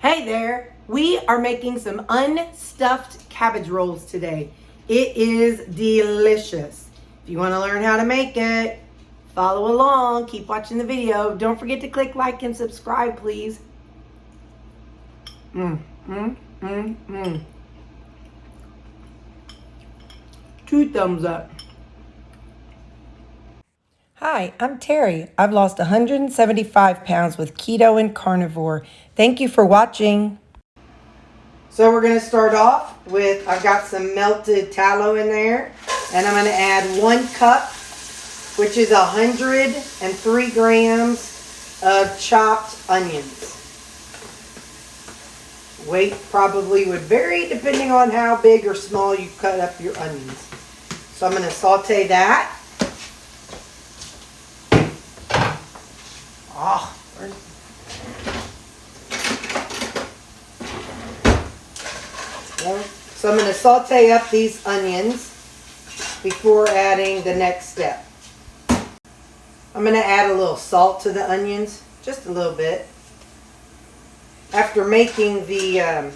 Hey there, we are making some unstuffed cabbage rolls today. It is delicious. If you want to learn how to make it, follow along, keep watching the video. Don't forget to click like and subscribe, please. Two thumbs up. Hi, I'm Terry. I've lost 175 pounds with Keto and Carnivore. Thank you for watching. So we're going to start off with, I've got some melted tallow in there, and I'm going to add 1 cup, which is 103 grams of chopped onions. Weight probably would vary depending on how big or small you cut up your onions. So I'm going to saute that. So I'm going to saute up these onions before adding the next step. I'm going to add a little salt to the onions, just a little bit. After making the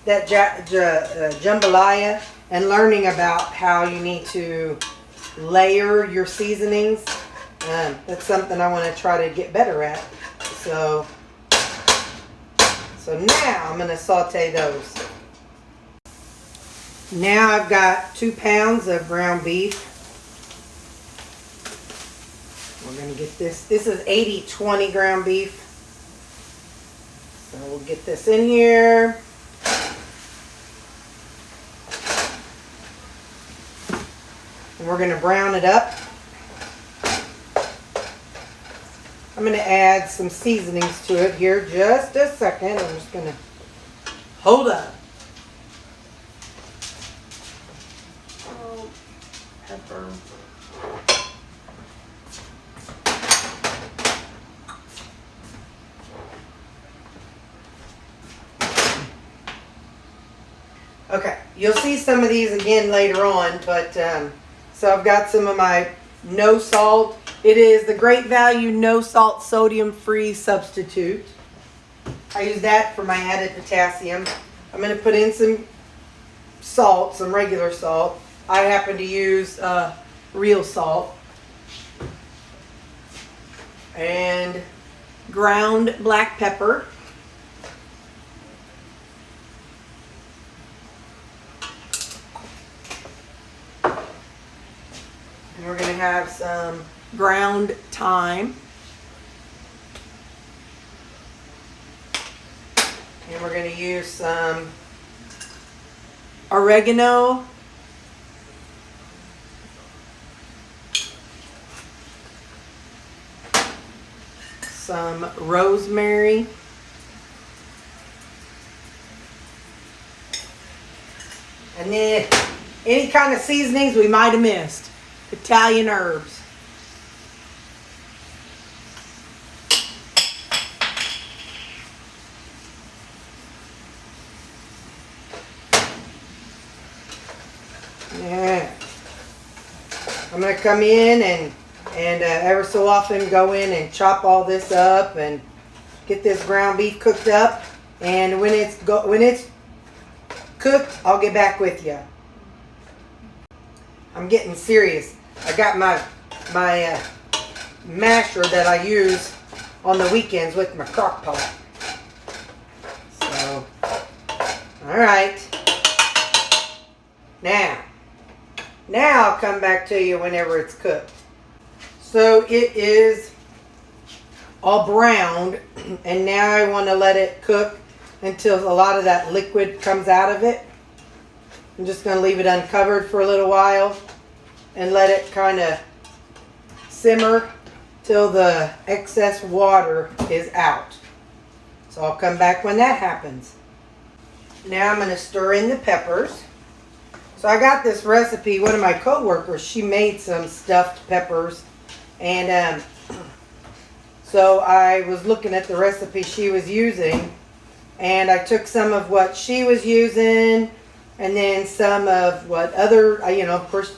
jambalaya and learning about how you need to layer your seasonings, that's something I want to try to get better at. So now I'm going to saute those. Now I've got 2 pounds of ground beef. We're going to get this. This is 80-20 ground beef. So we'll get this in here. And we're going to brown it up. I'm going to add some seasonings to it here. Just a second. I'm just going to hold up. Oh, pepper. Okay, you'll see some of these again later on, but so I've got some of my no salt. It is the Great Value No Salt Sodium Free Substitute. I use that for my added potassium. I'm going to put in some salt, some regular salt. I happen to use real salt. And ground black pepper. And we're going to have some ground thyme. And we're going to use some oregano. Some rosemary. And then any kind of seasonings we might have missed. Italian herbs. Yeah. I'm going to come in and ever so often go in and chop all this up and get this ground beef cooked up. And when it's cooked, I'll get back with you. I'm getting serious. I got my masher that I use on the weekends with my crock pot. So, all right. Now I'll come back to you whenever it's cooked. So it is all browned, and now I want to let it cook until a lot of that liquid comes out of it. I'm just going to leave it uncovered for a little while and let it kind of simmer till the excess water is out. So I'll come back when that happens. Now I'm going to stir in the peppers. So I got this recipe, one of my co-workers, she made some stuffed peppers. And so I was looking at the recipe she was using, and I took some of what she was using and then some of what other, of course,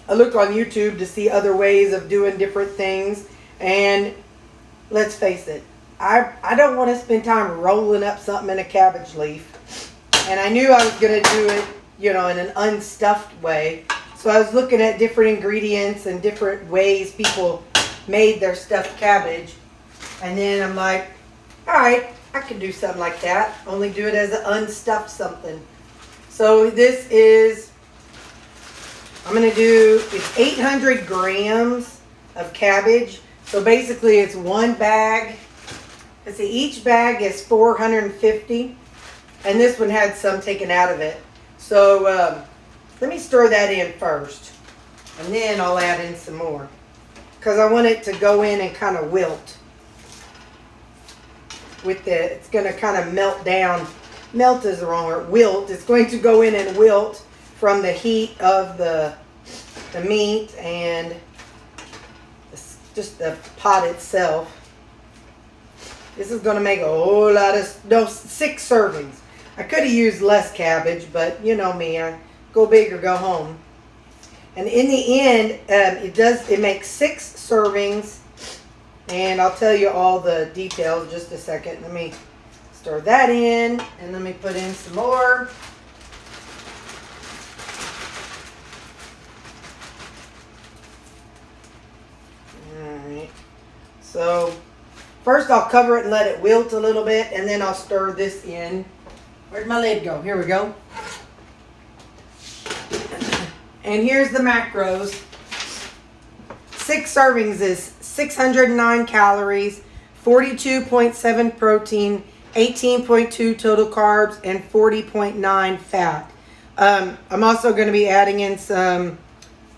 I look on YouTube to see other ways of doing different things. And let's face it, I don't want to spend time rolling up something in a cabbage leaf. And I knew I was going to do it, you know, in an unstuffed way. So I was looking at different ingredients and different ways people made their stuffed cabbage. And then I'm like, all right, I can do something like that. Only do it as an unstuffed something. So this is, I'm going to do, it's 800 grams of cabbage. So basically it's one bag. Let's see, each bag is 450. And this one had some taken out of it. So let me stir that in first. And then I'll add in some more. Because I want it to go in and kind of wilt. With the, it's going to kind of melt down. Melt is the wrong word. Wilt. It's going to go in and wilt from the heat of the meat and just the pot itself. This is going to make a whole lot of, no, 6 servings. I could have used less cabbage, but you know me, I go big or go home. And in the end, it makes 6 servings. And I'll tell you all the details in just a second. Let me stir that in, and let me put in some more. Alright. So, first I'll cover it and let it wilt a little bit, and then I'll stir this in. Where'd my lid go? Here we go. And here's the macros. 6 servings is 609 calories, 42.7 protein, 18.2 total carbs, and 40.9 fat. I'm also going to be adding in some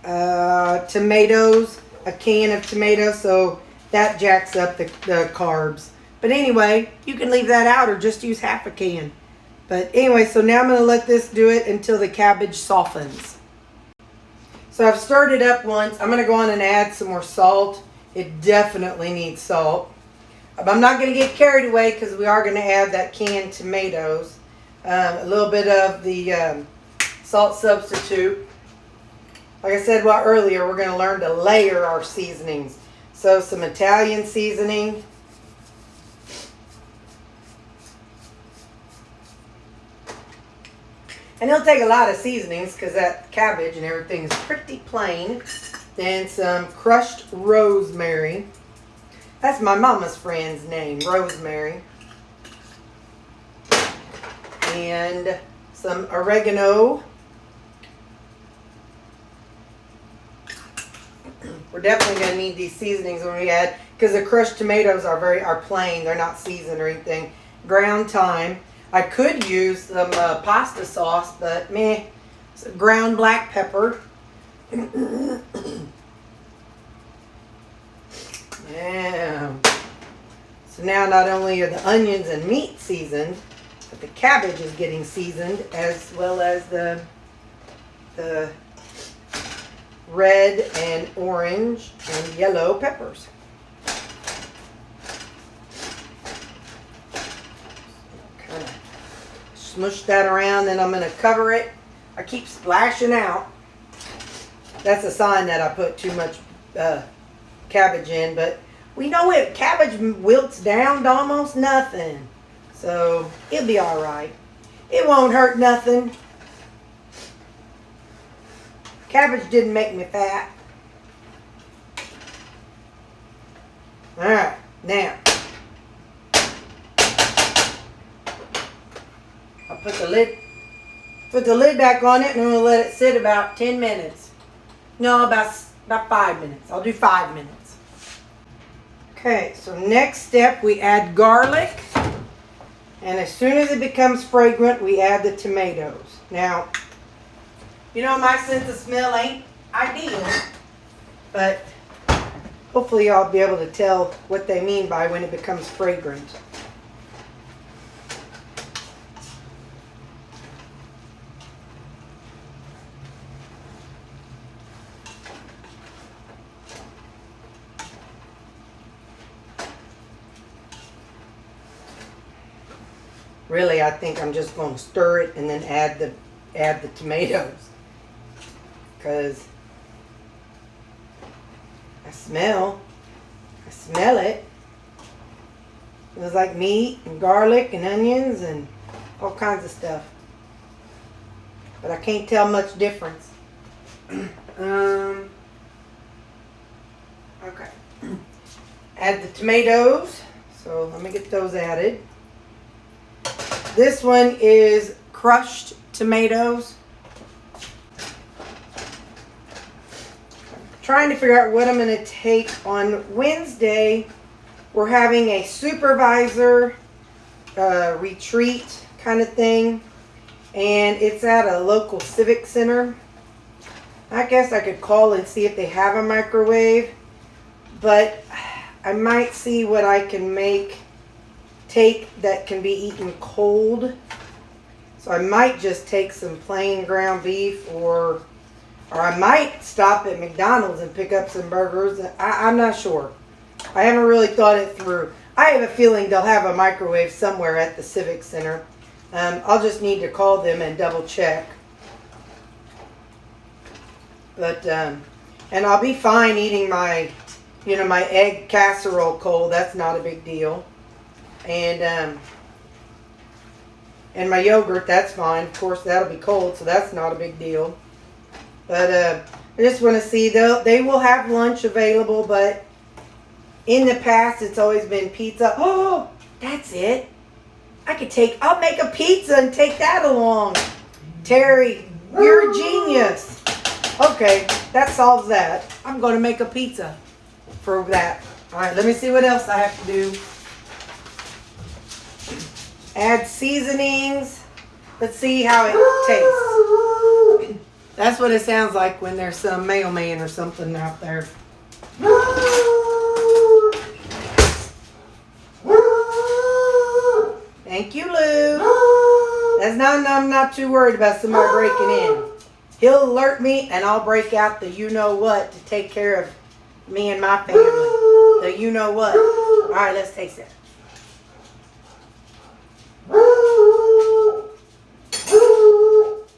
tomatoes, a can of tomatoes, so that jacks up the carbs. But anyway, you can leave that out or just use half a can. But anyway, so now I'm going to let this do it until the cabbage softens. So I've stirred it up once. I'm going to go on and add some more salt. It definitely needs salt. But I'm not going to get carried away because we are going to add that canned tomatoes. A little bit of the salt substitute. Like I said earlier, we're going to learn to layer our seasonings. So some Italian seasoning. And it'll take a lot of seasonings because that cabbage and everything is pretty plain. Then some crushed rosemary. That's my mama's friend's name, Rosemary. And some oregano. We're definitely going to need these seasonings when we add, because the crushed tomatoes are plain. They're not seasoned or anything. Ground thyme. I could use some pasta sauce, but meh. Ground black pepper. Yeah. So now not only are the onions and meat seasoned, but the cabbage is getting seasoned, as well as the red and orange and yellow peppers. Kind of smush that around, then I'm going to cover it. I keep splashing out. That's a sign that I put too much cabbage in, but we know it. Cabbage wilts down to almost nothing, so it'll be all right. It won't hurt nothing. Cabbage didn't make me fat. All right, now I'll put the lid back on it, and we'll let it sit about 10 minutes. No, about 5 minutes. I'll do 5 minutes. Okay, so next step, we add garlic. And as soon as it becomes fragrant, we add the tomatoes. Now, you know, my sense of smell ain't ideal, but hopefully I'll be able to tell what they mean by when it becomes fragrant. Really, I think I'm just going to stir it and then add the tomatoes, because I smell it. It was like meat and garlic and onions and all kinds of stuff. But I can't tell much difference. Okay. Add the tomatoes. So let me get those added. This one is crushed tomatoes. Trying to figure out what I'm going to take. On Wednesday, we're having a supervisor retreat kind of thing. And it's at a local civic center. I guess I could call and see if they have a microwave. But I might see what I can take that can be eaten cold. So I might just take some plain ground beef, or I might stop at McDonald's and pick up some burgers. I'm not sure. I haven't really thought it through. I have a feeling they'll have a microwave somewhere at the Civic Center. I'll just need to call them and double check. But, and I'll be fine eating my egg casserole cold. That's not a big deal. And my yogurt, that's fine. Of course, that'll be cold, so that's not a big deal. But I just want to see, they will have lunch available, but in the past, it's always been pizza. Oh, that's it. I'll make a pizza and take that along. Terry, you're a genius. Okay, that solves that. I'm going to make a pizza for that. All right, let me see what else I have to do. Add seasonings. Let's see how it tastes. That's what it sounds like when there's some mailman or something out there. Thank you, Lou. I'm not too worried about somebody breaking in. He'll alert me and I'll break out the you-know-what to take care of me and my family. The you-know-what. All right, let's taste it.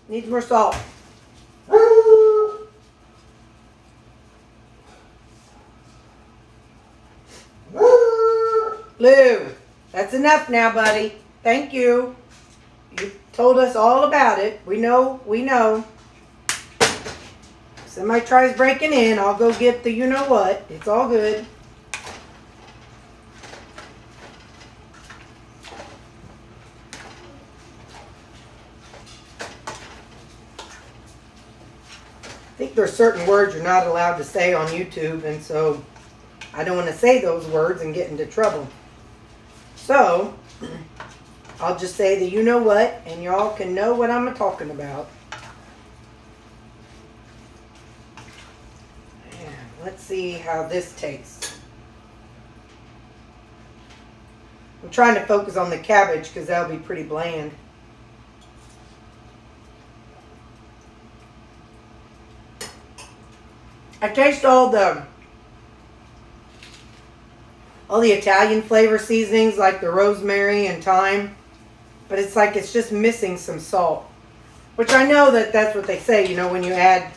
Needs more salt. Lou, that's enough now, buddy. Thank you. You told us all about it. We know. Somebody tries breaking in, I'll go get the you-know-what. It's all good. I think there's certain words you're not allowed to say on YouTube, and so I don't want to say those words and get into trouble. So, I'll just say the you-know-what, and y'all can know what I'm talking about. And let's see how this tastes. I'm trying to focus on the cabbage because that'll be pretty bland. I taste all the Italian flavor seasonings like the rosemary and thyme, but it's like it's just missing some salt, which I know that's what they say, when you add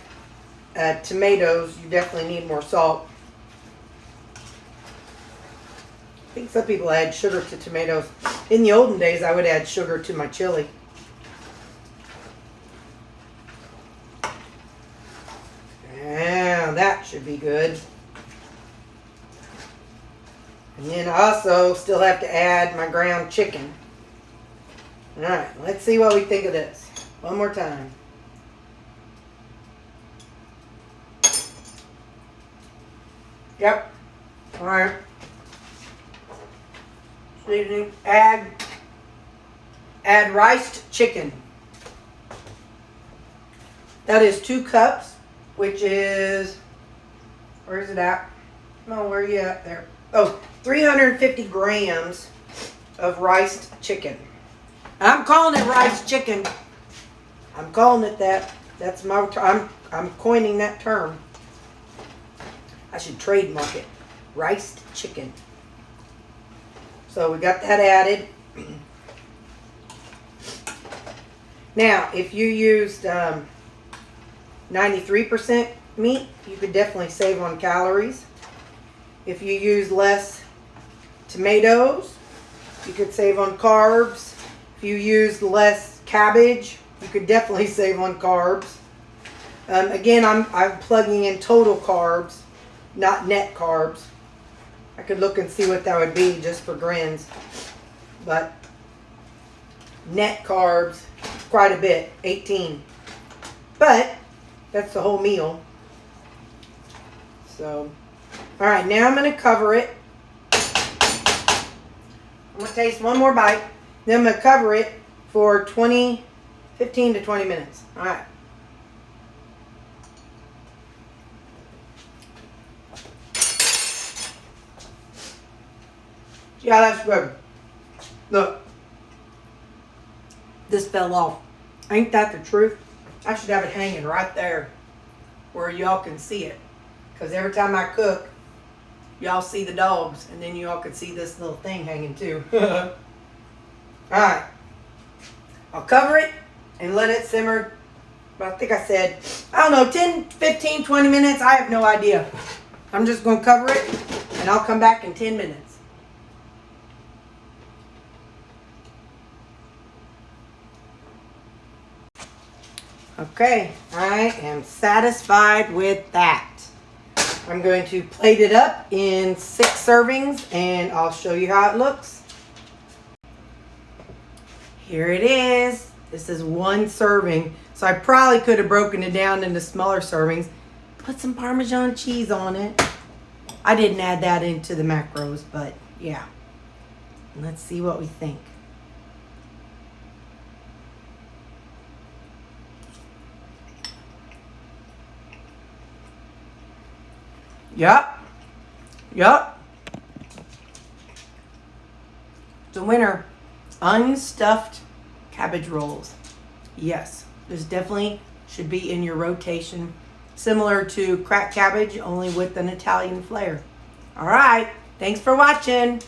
tomatoes, you definitely need more salt. I think some people add sugar to tomatoes. In the olden days, I would add sugar to my chili. Yeah, that should be good. And then I also still have to add my ground chicken. Alright, let's see what we think of this. One more time. Yep. Alright. Seasoning. Add riced chicken. That is 2 cups, which is, where is it at? Oh, where are you at there? Oh, 350 grams of riced chicken. I'm calling it riced chicken. I'm calling it that. That's my term. I'm coining that term. I should trademark it. Riced chicken. So we got that added. Now, if you used 93% meat, you could definitely save on calories. If you use less tomatoes, You could save on carbs. If you use less cabbage, you could definitely save on carbs. Again, I'm plugging in total carbs, not net carbs. I could look and see what that would be just for grins. But net carbs, quite a bit, 18. But that's the whole meal. So, all right, now I'm going to cover it. I'm going to taste one more bite. Then I'm going to cover it for 15 to 20 minutes. All right. Yeah, that's good. Look. This fell off. Ain't that the truth? I should have it hanging right there where y'all can see it. Because every time I cook, y'all see the dogs. And then y'all can see this little thing hanging too. Alright. I'll cover it and let it simmer. But I think I said, I don't know, 10, 15, 20 minutes. I have no idea. I'm just going to cover it and I'll come back in 10 minutes. Okay, I am satisfied with that. I'm going to plate it up in 6 servings and I'll show you how it looks. Here it is. This is 1 serving. So I probably could have broken it down into smaller servings. Put some Parmesan cheese on it. I didn't add that into the macros, but yeah. Let's see what we think. Yup. The winner, unstuffed cabbage rolls. Yes, this definitely should be in your rotation. Similar to cracked cabbage, only with an Italian flair. All right, thanks for watching.